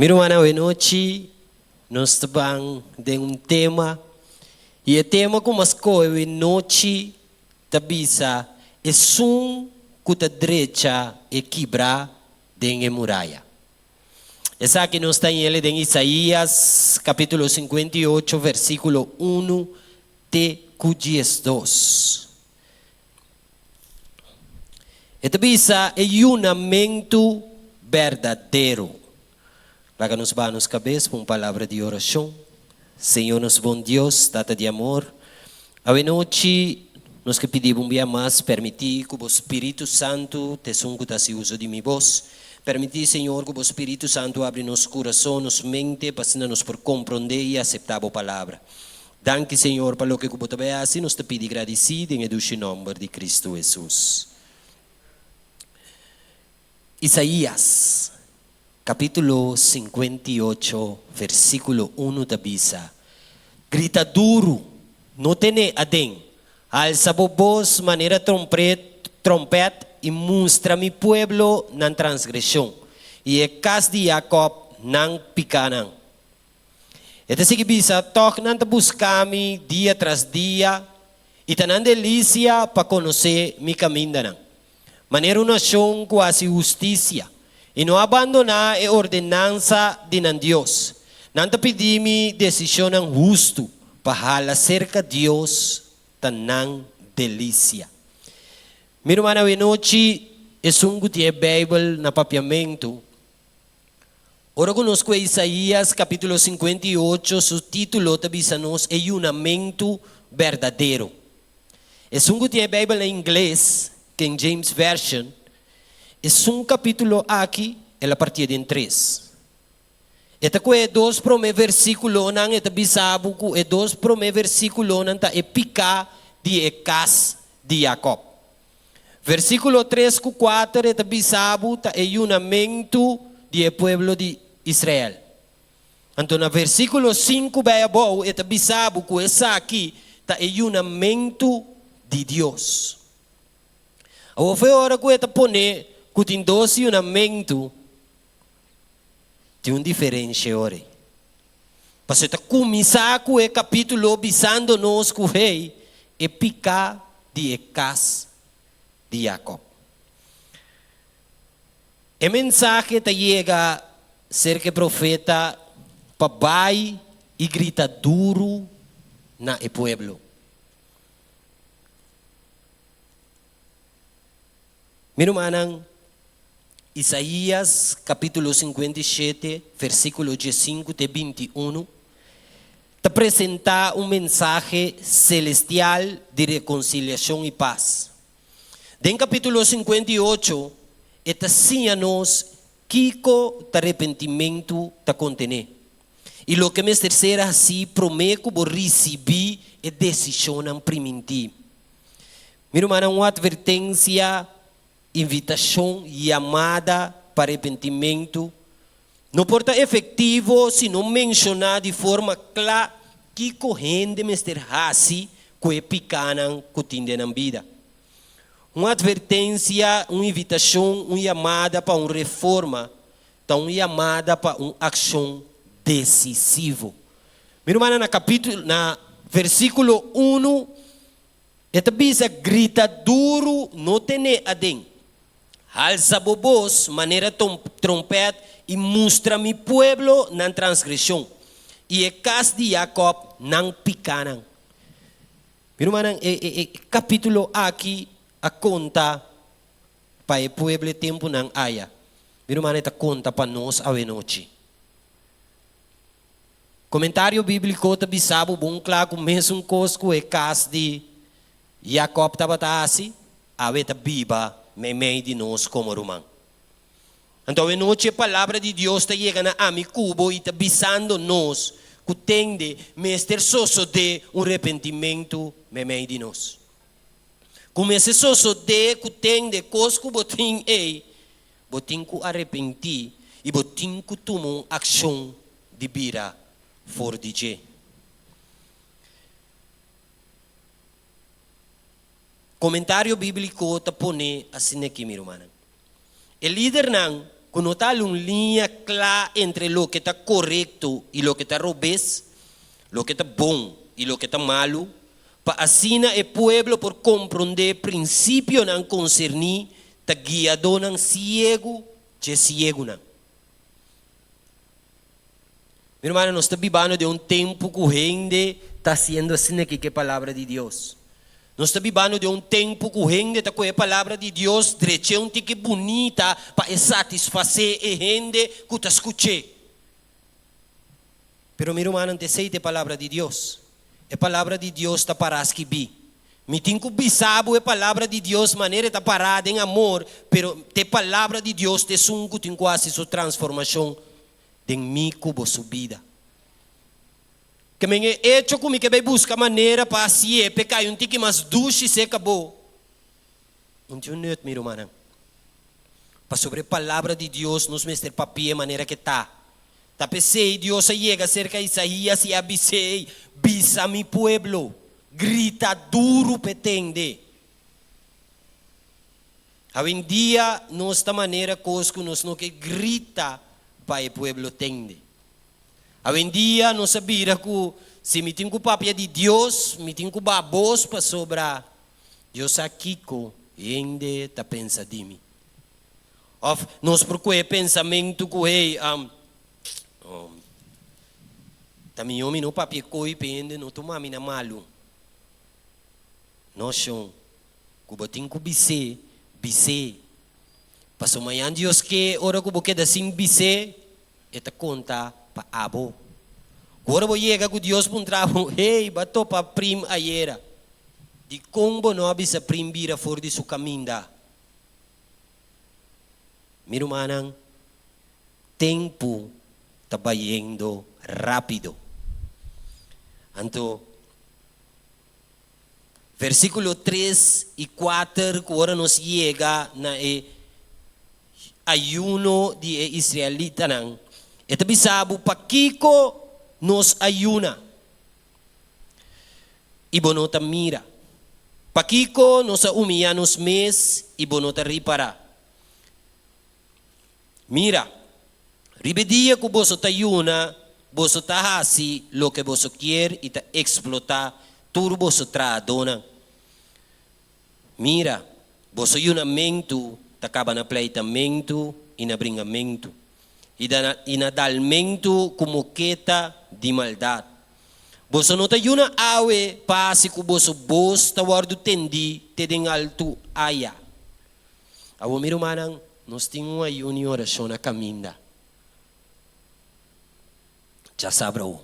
Miro mana noite nós estamos de tema e o tema como as coisas noite tabisa é que a direita e quebrar de muralha. Essa aqui nós está em ele em Isaías capítulo 58 versículo 1 até 2. E tabisa é junamento verdadeiro. Laga nos ba nos cabeça com palavra de oração. Senhor, nosso bom Deus, data de amor. A noite, nós que pedimos mais, permitir que o Espírito Santo te sunguta se uso de minha voz. Permitir, Senhor, que o Espírito Santo abra nosso coração, nossa mente, para nos por compreender e aceitar a palavra. Danke, Senhor, para o que você vai fazer, nós te pedimos agradecido em o nome de Cristo Jesus. Isaías capítulo 58, versículo 1 da Bisa. Grita duro, não tem adem. Alça voz, maneira trompete e mostra mi pueblo na transgressão. E é casa de Jacob não picanam. Esta sigue Bisa, toque não buscar-me dia tras dia e tanan delícia para conhecer mi caminho. Maneira uma nação quase justiça. E não abandonar a ordenança de Deus. Não te pedimos decisão justa para falar acerca de Deus, tanang delícia. Meu irmão, noite é que a Bíblia na papiamento. Ora conosco Isaías capítulo 58, seu título tabisanos é junamento verdadeiro. É que a Bíblia em inglês, King James Version. Es capítulo aqui, ela partida em 3. Esta é dois prome versículo nan eta bisabu ku é dois prome versículo nan ta epica de cas de Jacob. Versículo 3 ku 4 eta bisabu ta é junamento de pueblo de Israel. Então na versículo 5 vai abou eta bisabu ku essa aqui ta é junamento de Deus. A foi hora ku eta pone que dois junamento tem diferença ora. Para você começar com o capítulo bisando nós com o rei e picar de casa de Jacob. A mensagem te chega ser que profeta papai e grita duro na e pueblo. Meu irmão, Isaías capítulo 57, versículo 15 até 21, te apresenta mensagem celestial de reconciliação e paz. Em capítulo 58, está ensina-nos que o arrependimento te contém. E o que me terceira assim promete que vou receber a decisão primitiva. Meu irmão, uma advertência, invitação chamada para arrependimento não porta efetivo se não mencionar de forma clara que corrente Mr. Hassi que picanam que na vida. Uma advertência, uma invitação, uma chamada para uma reforma, então uma chamada para uma ação decisiva. Meu irmão, na versículo 1, esta bisa grita duro, não tem adem. Alça voz, maneira trompete e mostra mi pueblo na transgressão. E a casa de Jacob não picanam. Meu irmão, capítulo aqui a conta para o pueblo tempo não haya. Meu irmão, esta conta para nós a noite. Comentário bíblico te bisabo bom claro com mesmo cosco e casa de Jacob estava assim, a veta biba meio de nós como romano. Então, a noite a palavra de Deus está chegando a mi cubo e está bisando nós que tem de mestre sosso de arrependimento meio de nós. Como esse sosso de que tem de cosco botim botim que arrepentir e botim que tomar ação de bira for DJ. Comentário bíblico te pone assim aqui, meu irmão. O líder não Conotar una línea clara entre lo que está correcto y lo que está robes, lo que está bom y lo que está malo, para así el pueblo por comprender princípio não concernir, está guiado não ciego, que ciego não. Mi hermano, nós estamos vivendo de tempo que a gente está sendo assim aqui que é a palavra de Deus. Nós estamos vivendo de tempo que a gente está com a palavra de Deus, direito que bonita para satisfazer a gente que está escutando. Pero mi hermano, não sei a palavra de Deus. A palavra de Deus está para as que vi. Me tenho que bisabo a palavra de Deus, maneira está parada em amor, pero a palavra de Deus te sungo tem quase sua transformação em mim como sua vida. Que me é hecho comigo que vai buscar maneira para assim pecar um tique mais duche se acabou. Não tinha meu irmão. Para sobre a palavra de Deus nos mestre papia maneira que tá. Tá pensei Deus chega cerca de Isaías e avisei, bisa mi pueblo, grita duro petende. Hoje em dia nossa maneira cosco nos não que grita para o pueblo tende. Hoje em dia, nós sabemos que se me tenho papia de Deus, me tenho babos para sobrar. Deus aqui com ainda está pensando de mim. Of nós procuramos pensamento que também homem não papia coi pende não toma mina malu. Nós chão, que tenho que bise. Passou amanhã Deus que ora que boque da sim bise, eta conta para abo. Agora vou chegar com Deus para um trabalho. Hey, bato para prim aiera. De como não avisa prim vira fora de sua caminho. Meu irmão, tempo está indo rápido. Então, versículo 3 e 4, que agora nos chega na ayuno de israelita nang. Ito bisabo pakiko nos ayuna. Ibonota mira. Pakiko nos umia nos mes ibonota ripara. Mira. Ribedia ko boso tayuna, boso tahasi lo que boso quier ita explota tur boso traadona. Mira, boso yunamento takaba na pleitamento e na bringamento. E na dalmento como queta de maldade. Boso nota yuna awe pasi ku boso bos tawardo tendi tedeng alto aya. Awo miro manang nos tingo ayuni orasyon na kaminda. Já sabrou.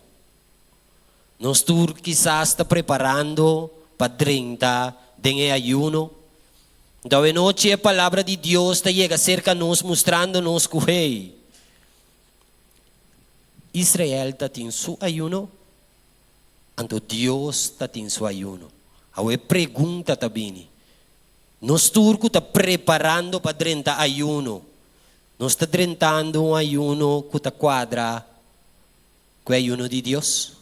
Nos tur quizás está preparando para 30 de ayuno. Da noche a palavra de Deus está chega cerca nos mostrando-nos que hey, Israel está em seu ayuno, então Deus está em seu ayuno. A pergunta também, nós turco está preparando para 30 ayuno, nós está tentando um ayuno que está quadra com o ayuno de Deus.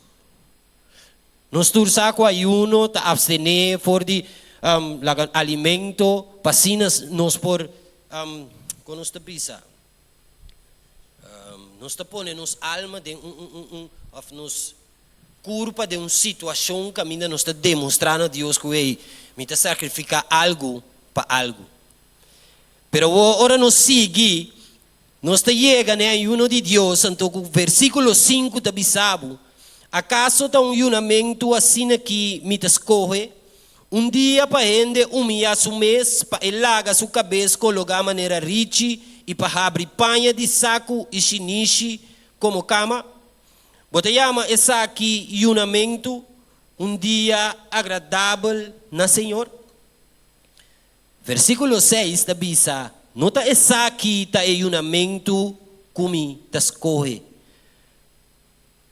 Nós turca com o ayuno está abstener for de alimento, pasinas nos por com nos pisa. Nos pone nos alma de of nos culpa de uma situação que ainda nos está demonstrando a Deus que ei, me está sacrificar algo para algo. Pero ora nos sigue, nos está chega né ayuno de Deus, então o versículo 5 da bisabo, acaso está um juramento assim aqui me escorre, dia para gente humilhar seu mês, para elagar sua cabeça, colocar a maneira riche e para abrir panha de saco e chinichi como cama. Botamos esse aqui juramento, dia agradável na Senhor. Versículo 6 da Bisa, nota esse aqui está em juramento como tascoe.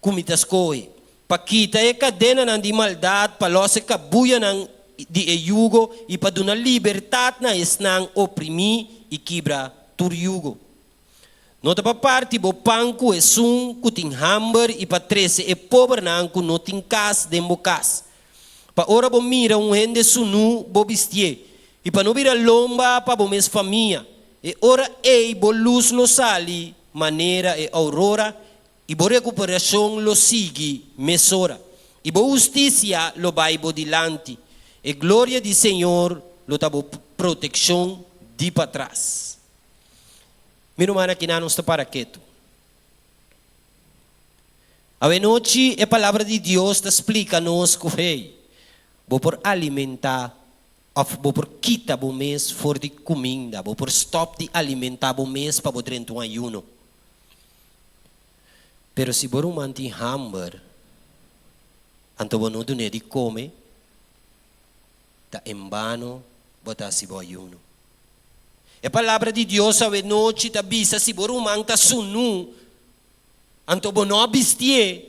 Como tascoe. Para quitar a cadena de maldade, para los cabuya de yugo e para dar liberdade na esnang oprimir e quebrar tur yugo. Nota para parte bo panco e sum kuting hamber e para 13 e pobre nanco no tin cas de mocas. Para ora bo mira gente sunu bo bistie e para não virar lomba para bo mes família e ora ei bo luz lo sali, maneira e aurora, e bo recuperação lo sigue, mesora, e bo justiça lo vai bo dilante, e glória do Senhor lo tabo proteção de para trás. Miro mana que não está para quieto. A noite a palavra de Deus te explica nos que hey, bo por alimentar, of bo por quita bo mês for de comida, bo por stop de alimentar bo mês para bo dentro um ayuno. Pero se bo manti hamburger, anto bo não de come, ta em vano botar se bo ayuno. A palavra de Deus a noite te avisa se bo manta sunu, anto bo não abstie,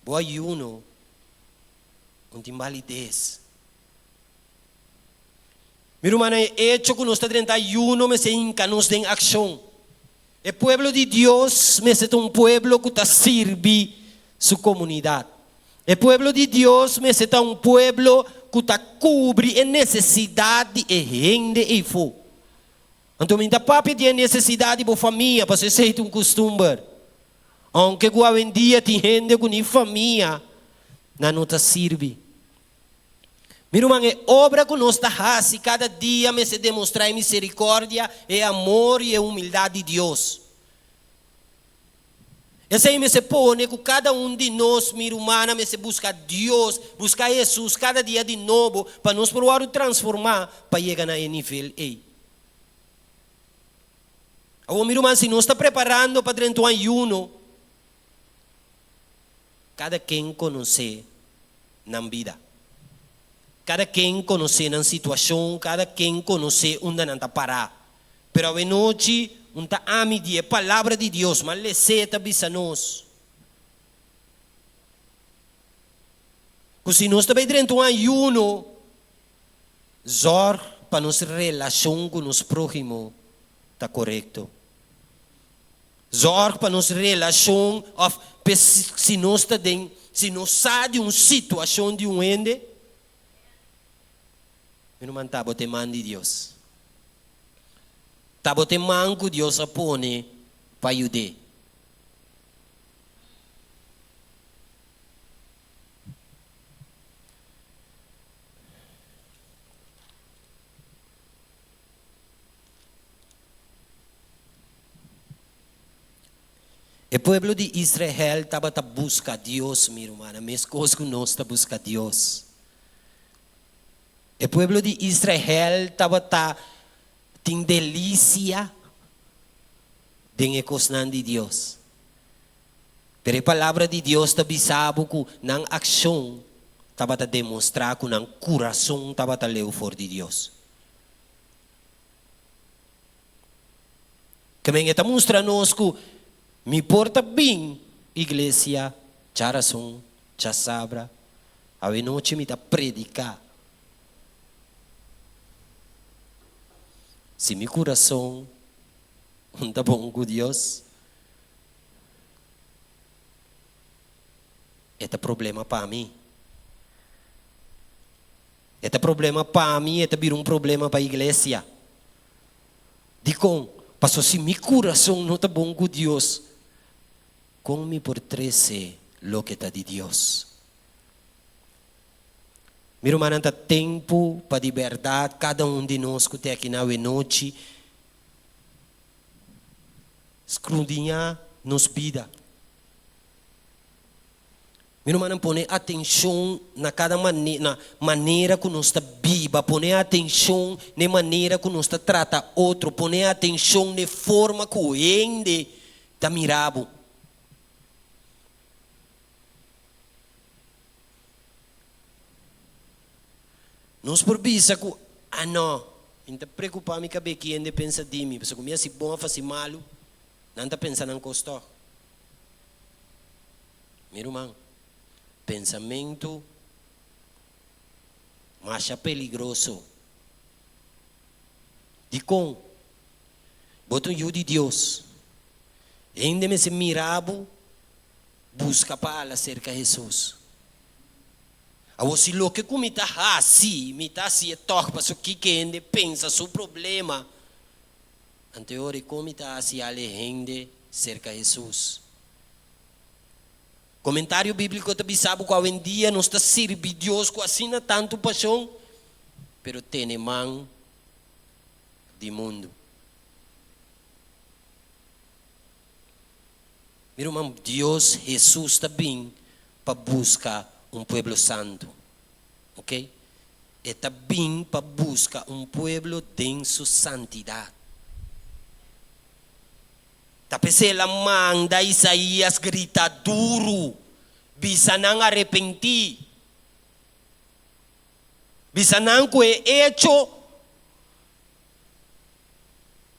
bo ayuno, onde validez. Meu irmão, é hecho que nós está dentro de ayuno, mas é nos em ação. O pueblo de Deus, mas é pueblo que está sirve sua comunidade. O pueblo de Deus, mas é pueblo que está cobre a necessidade e rende e fo. Então, minha papi tem necessidade de família, para ser costume. Aunque hoje em dia tem gente com família, não está sirve. Meu irmão, é obra que nós fazemos cada dia, me se demonstrar a misericórdia, e amor e a humildade de Deus. Esse aí me se põe que cada de nós, meu irmão, me se busca Deus, busca Jesus cada dia de novo, para nos provar transformar, para chegar na nível. Meu irmão, se nós está preparando para dentro do ayuno, cada quem conhece na vida. Cada quem conhece na situação, cada quem conhece onde não está parar. Pero a noite, não está a medir a palavra de Deus, mas receta bisa nós. Se nós estamos dentro de um ayuno, zorg para nossa relação com os próximos está correto. Zorg para nossa relação, se nós sabe de uma situação de um ende, não mantava o temor de Deus. Tava o temor que Deus apone para ajudar. O povo de Israel estava a buscar Deus, minha irmã, a mesma coisa que nós estamos a buscar Deus. O povo de Israel estava tem delícia de coisas de Deus. Pero a palavra de Deus está bisabo que na ação estava a demonstrar que no coração estava a ler for de Deus. Também está mostrando-nos que me porta bem, igreja, já razão, já sabra, a noite me está predicar. Se meu coração não está bom com Deus, é problema para mim. É problema para mim, é um problema para a igreja. Digo, pastor, se meu coração não está bom com Deus, como me portrece lo que está de Deus? Meu irmão, não tem tempo para de verdade, cada de nós que está aqui na noite, escrudinhar nos vida. Meu irmão, põe atenção na cada maneira que nós está viva, põe atenção na maneira que nós está trata outro, põe atenção na forma que o ende está mirado. Nós por bisa que, não está preocupado, me cabe que ainda pensa de mim, porque se é bom fazer malo, não está pensando em custo. Meu irmão, pensamento mais peligroso. De com, botam eu de Deus, ainda me se mirabo, busca para acerca de Jesus. Se lo que me está assim é toque para o que ainda pensa, seu problema, Anterior, como está assim a gente cerca de Jesus. Comentário bíblico também sabe que hoje em dia não está servindo Deus com assim tanto paixão, pero tem mão de mundo. Meu irmão, Deus, Jesus também para buscar povo santo, ok? E também para buscar povo em sua santidade. Tapos ela manda Isaías grita duro, bisa não arrepentir, bisa não que é hecho,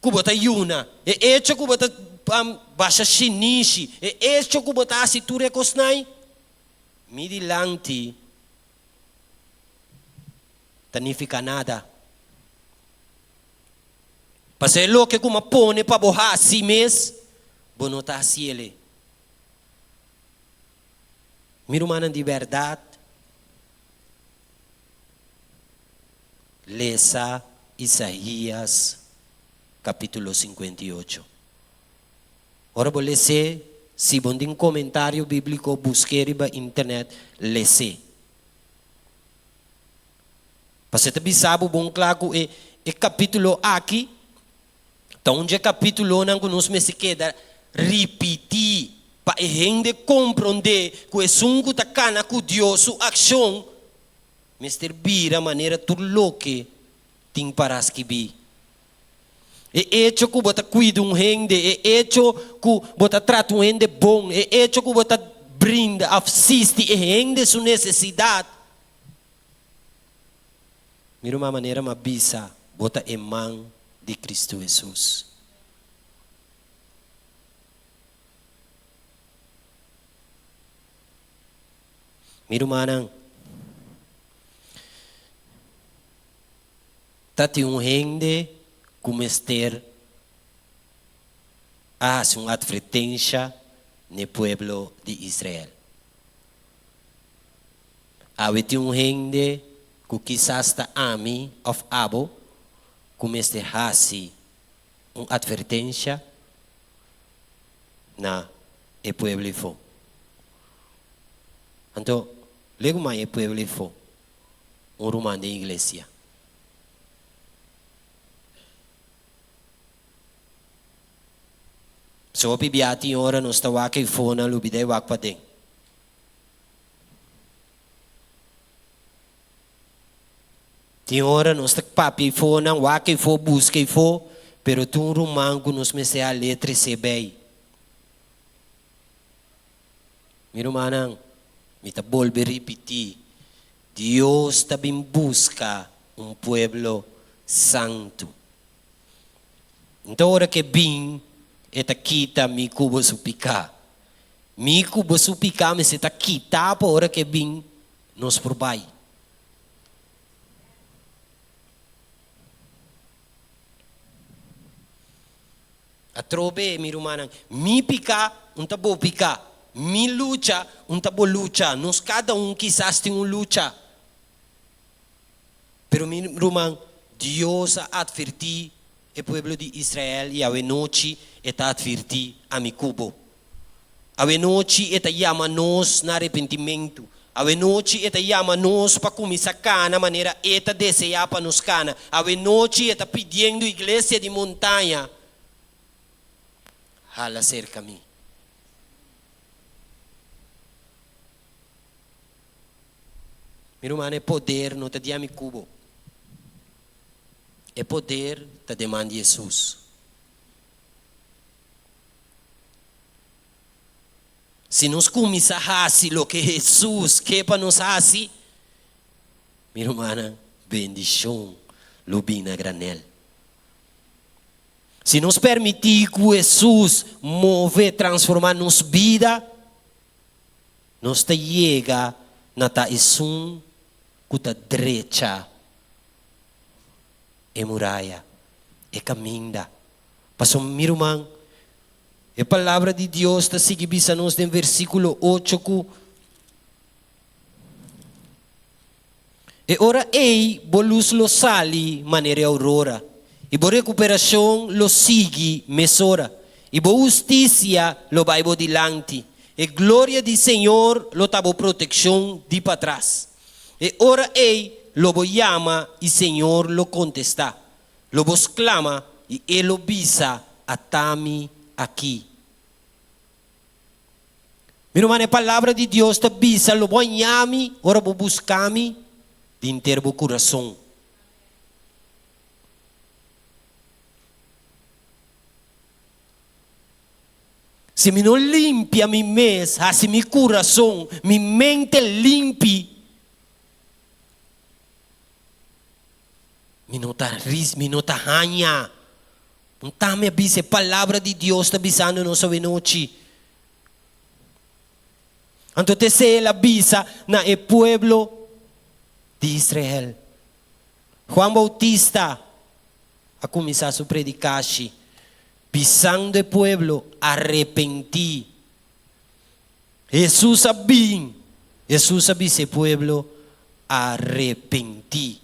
que bota yuna, é hecho que bota baixa chinichi, é hecho que bota asitura cosnai, midilante, tanifica nada. Pasal lo que como pone para borrar si mes, bonota assim ele. Meu irmão de verdade, leia Isaías capítulo 58. Ora vou ler, se bom tem comentário bíblico, busque na internet, leia. Pasal também sabe bom claro é capítulo aqui. Então, onde é capítulo não conosco se queda repetir para a gente compreender que o sungo está cana com Deus sua ação, mas ter vira maneira tudo que tem para escrever. É hecho que você cuida gente, é hecho que você trata gente bom, é hecho que você brinda, assiste a gente sua necessidade. Mira uma maneira uma bisa, bota em mão de Cristo Jesus. Miro manang, tati gente como ester hace uma advertência no pueblo de Israel. Havia gente que quizás está ami of abo como este hace uma advertência na e pueblo fo. Então, lego mais e pueblo fo romano de igreja. So pibiati ora nos tawa kay fo na lubide wak pa ding. Ti ora nos papi fo nang wak fo busque fo, pero tu romango nos mese a letra sebei. Miro manang, mita volve repetir, Deus também busca pueblo santo. Então, ora que bem, eta kita mi kubo supika. Mi kubo supika, mas eta kita pa ora que bem nos probai. A trobe, mi rumanang, mi pica, tabo pica. Mi lucha, tabo lucha. Nos cada quizás tem lucha. Pero mi rumang, Deus adverti o pueblo de Israel e a noite está adverti a mi cubo. A noite está chama nos na arrependimento. A noite está chama nos para começar cana maneira eta desejar para nos cana. A noite está pedindo igreja de montanha. Hala cerca-me. Meu irmão, é poder, não te diame cubo. É poder, te demanda Jesus. Se nos começar a fazer o que Jesus quer para nos fazer, meu irmão, bendição, lubina granel. Se nos permitir que Jesus move, transformar nos vida, nos te chega na taisum kuta direita e muralha e caminha. Passou meu irmão, a palavra de Deus está seguindo nos no versículo 8 que e ora ei bolus lo sali maneira aurora E boa recuperação lo sigue mesora. E boa justiça lo vai bo dilante. E glória do Senhor lo tabo proteção de para trás. E ora ei lo bo llama e Senhor lo contesta. Lo bo clama e ele lo bisa atami aqui. Meu irmão, a palavra de Deus te bisa lo bo llame, ora bo buscami de inteiro bo coração. Se me não limpia mi mês, assim mi coração, mi mente limpe, me não tá ris, me não tá ranha. Não tá me avisa, a palavra de Deus está avisando nós hoje noite. Então se ele avisa na el pueblo de Israel. Juan Bautista a começar a predicar, pisando el pueblo, arrepentí. Jesús sabía ese pueblo, arrepentí.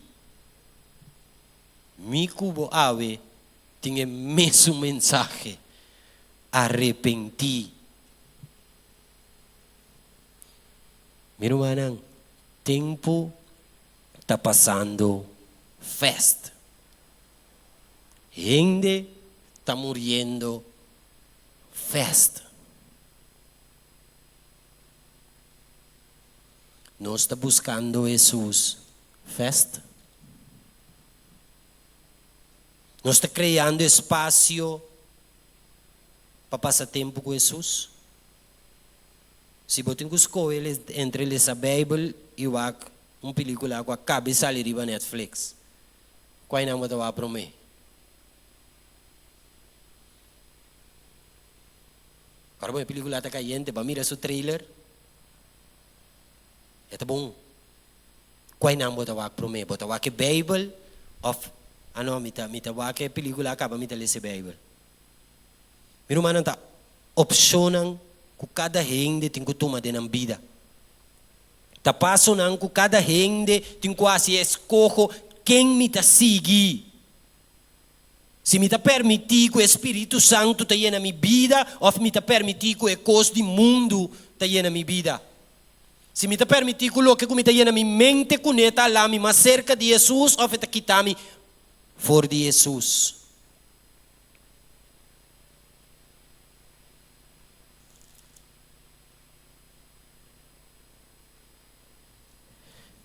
Mi cubo ave tiene el mismo mensaje, arrepentí. Mi hermano, tiempo está pasando fast. Gente está muriendo fast. No está buscando Jesús fast. No está creando espacio para pasar tiempo con Jesús. Si você tem que escolher entre essa Bíblia e uma película que acaba de sair na Netflix, qual não você vai para mim? Para a película está caindo, para mirar o trailer, é bom. Qual não você vai para mim? Você vai que Bíblia of ano mita vai que película acaba mita ler Bíblia. Meu irmão está opcionando que cada gente tem que tomar de na vida. Está passando que cada gente tem que assim escolher quem me está seguir. Se me está permitir que o Espírito Santo está na minha vida, ou me está permitir que a coisa do mundo está na minha vida. Se me está permitir que o que me está na minha mente conecta lá mais cerca de Jesus, ou está quitando fora de Jesus.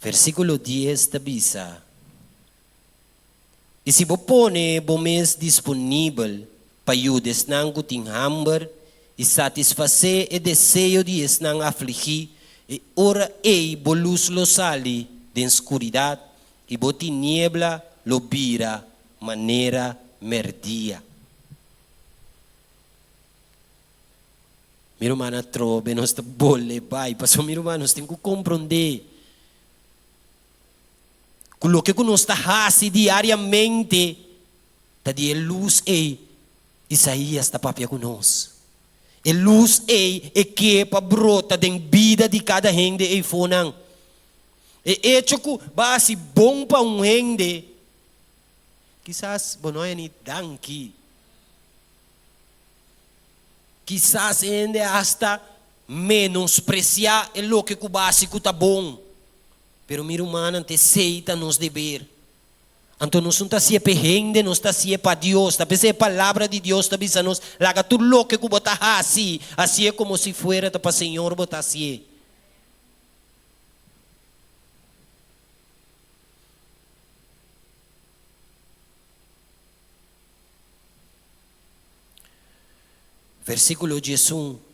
Versículo 10 te avisa. E se você põe o mês disponível para ajudas não tem hambre e satisfazer o desejo de não afligir, e ora ei bo luz lo sali de escuridade e bo tiniebla lo vira maneira merdia. Meu irmão trove nós te bolle vai, mas meu irmão nós tem que compreender. O que nós está fazendo diariamente, está de luz e Isaías está papia conosco. A luz é que para brota da vida de cada gente e fonang. E hecho que vai ser bom para gente, quizás não é nem danki. Quizás ainda hasta menospreciar o que o básico está bom. Pero meu irmão, ante aceita nos dever. Então nós não estamos para gente, nós estamos para Deus. Talvez a palavra de Deus está dizendo nos, laga tudo lo que botar assim é como se fuera para o Senhor botar assim. Versículo 11.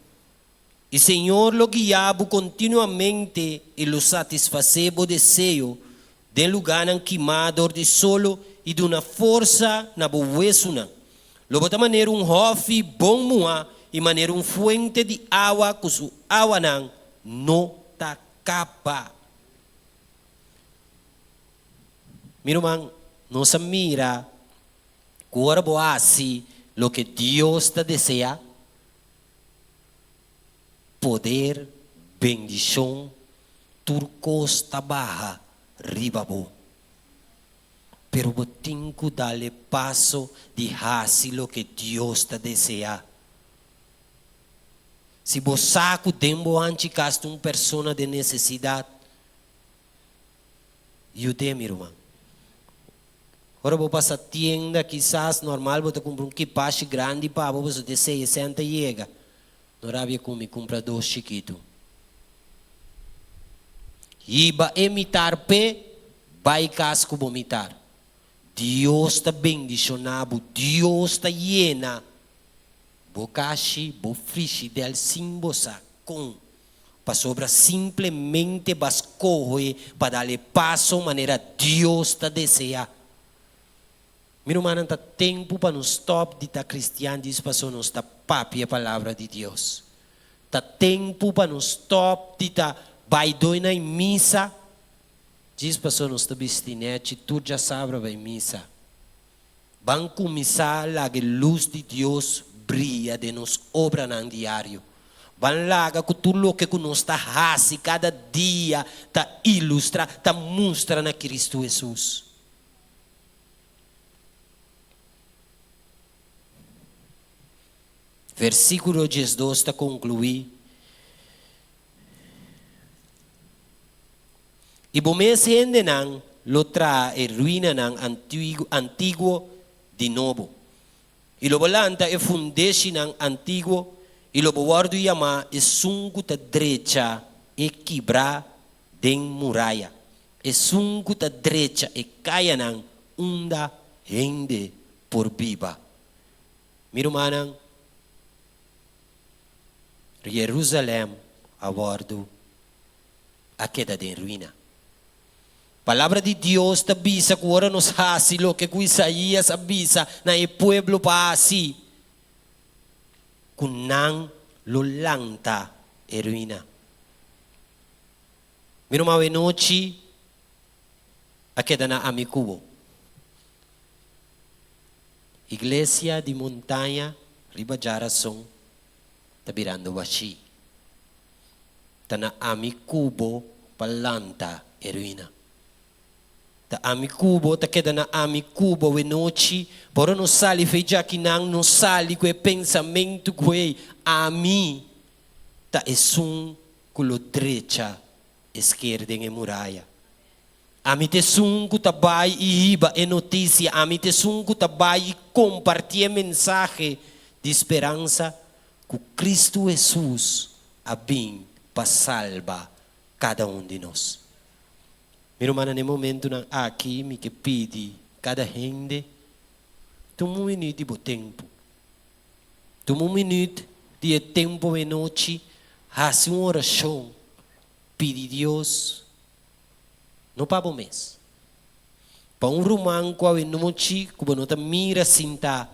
E Senhor lo guiava continuamente e lo satisfazeva o desejo de lugar em queimado de solo e de uma força na boa. Lo bota maneira hofe bom moa e maneira fuente de água que su água não acaba. Meu irmão, nós mira agora boa assim lo que Deus está deseja. Poder, bendição, turcos tabaha, ribabo. pero tengo que darle paso de hacer lo que Dios te desea. Se você saco tempo antes que uma pessoa de necessidade, eu tenho, irmão. Agora vou passar tienda, quizás normal, vou comprar um equipaje grande para você ter 60 chega. Não havia como comprar 2 chiquitos. E vai imitar pé, vai casco vomitar. Deus está bendicionado, Deus está llena. Bocashi, bofrishi del simbosa com para sobra simplesmente bascorre para darle passo maneira Deus te deseja. Meu irmão, não está tempo para nos stop de estar cristiano, diz para nos estar papi a palavra de Deus. Está tempo para nos stop de estar vai doina em missa, diz para nos estar vestinete, tu já sabe vai missa. Vão começar a luz de Deus brilha de nos obra no diário. Van laga que tudo que nos está fazendo cada dia está ilustra, está mostra na Cristo Jesus. Versículo 12 está concluir. E bom se ende não lotra e ruína não antigo de novo. E lo volanta e fundesi ng antigo, e lo bawardo yama e sungu ta derecha e quebra den muralla. E sungu ta derecha e kaya ng unda hende por viva. Miro manang, Jerusalém abordo a queda de ruína. Palavra de Deus te avisa que agora nos hace lo que Isaías avisa na e pueblo pa assim. Kunang lulanta e ruína. Miro mau noite a queda na Amicubo. Iglesia de montanha, Ribajara song, tabirando washi. Ta na Amicubo palanta e ruína. Ta Amicubo, ta queda na Amicubo e noite, por não sali feija que não sali com pensamento com a mim, ta esum culo direita, esquerda em muralha. A mim te sungo tabai e iba e notícia, a mim te sungo tabai e compartilha mensagem de esperança que Cristo Jesus a bem para salvar cada de nós. Meu irmão, no momento aqui, me que pede cada gente, toma um minuto de tempo. Toma um minuto de tempo e noite, faz uma oração, pede a Deus, não para o mês. Para um romano que a noite, que não mira sentar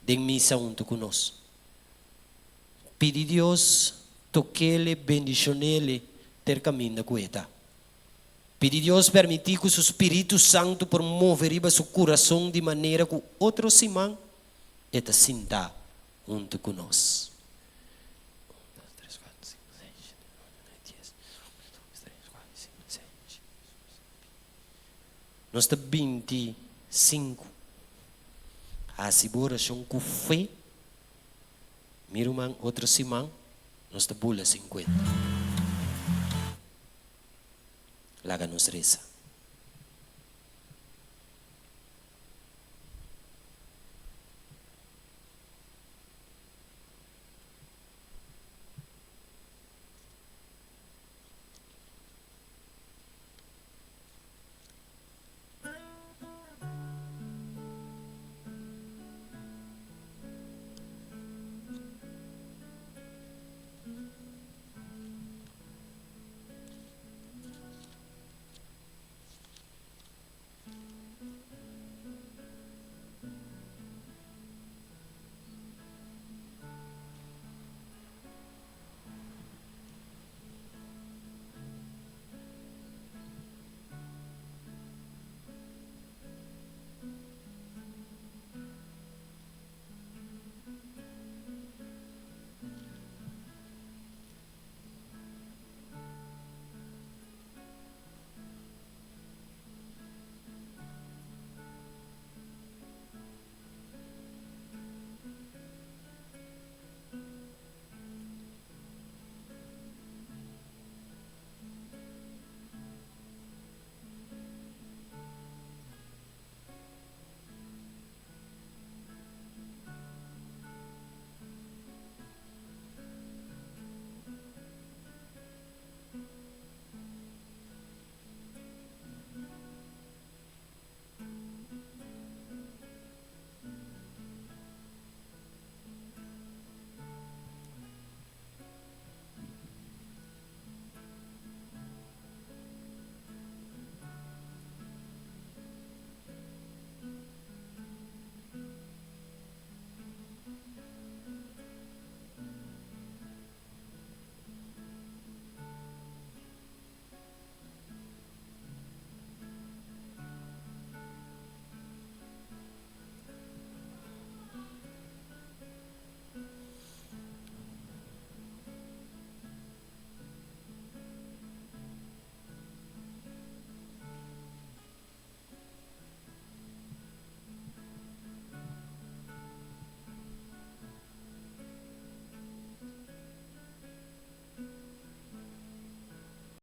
de missa junto conosco. Pede a Deus, toque-lhe, bendicionele, ter caminho com ele. Pedi Deus permitir que o Espírito Santo promova seu coração de maneira que outros irmãos está sinta junto conosco. Nós estamos 25. A oração com fé. Meu irmão, outros irmãos, nós estamos 50. Laga nos reza.